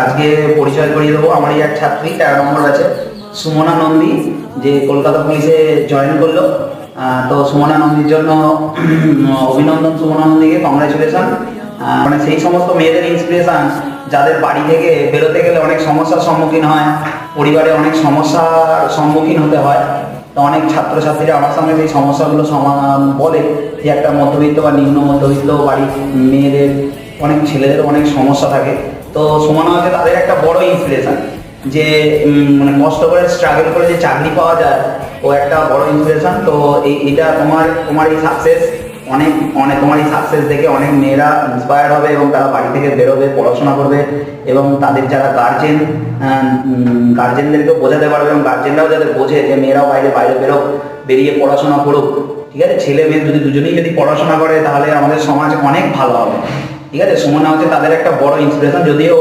আজকে পরিচয় করিয়ে দেবো আমারই এক ছাত্রী 13 নম্বর আছে সুমনা নন্দী, যে কলকাতা পুলিশে জয়েন করলো। তো সুমনা নন্দীর জন্য অভিনন্দন, সুমনা নন্দীকে কংগ্রেচুলেশন। মানে সেই সমস্ত মেয়েদের ইন্সপিরেশন যাদের বাড়ি থেকে বেরোতে গেলে অনেক সমস্যার সম্মুখীন হয়, পরিবারে অনেক সমস্যার সম্মুখীন হতে হয়। তো অনেক ছাত্রছাত্রীরা আমার সঙ্গে এই সমস্যাগুলো বলে যে একটা মধ্যবিত্ত বা নিম্ন মধ্যবিত্ত বাড়ির মেয়েদের, অনেক ছেলেদের অনেক সমস্যা থাকে। তো সুমনা হচ্ছে তাদের একটা বড় ইন্সপিরেশন, যে মানে কষ্ট করে স্ট্রাগল করে যে চাকরি পাওয়া যায়, ও একটা বড় ইন্সপিরেশন। তো এটা তোমার এই সাকসেস তোমার এই সাকসেস দেখে অনেক মেয়েরা ইন্সপায়ার হবে এবং তারা বাড়ি থেকে বেরোবে, পড়াশোনা করবে এবং তাদের যারা গার্জেনদেরকেও বোঝাতে পারবে এবং গার্জেনরাও যাতে বোঝে যে মেয়েরাও বাইরে বেরিয়ে পড়াশোনা করুক। ঠিক আছে, ছেলে মেয়ে দুজনেই যদি পড়াশোনা করে তাহলে আমাদের সমাজ অনেক ভালো হবে। ঠিক আছে, সুমনা হচ্ছে তাদের একটা বড় ইন্সপিরেশন। যদিও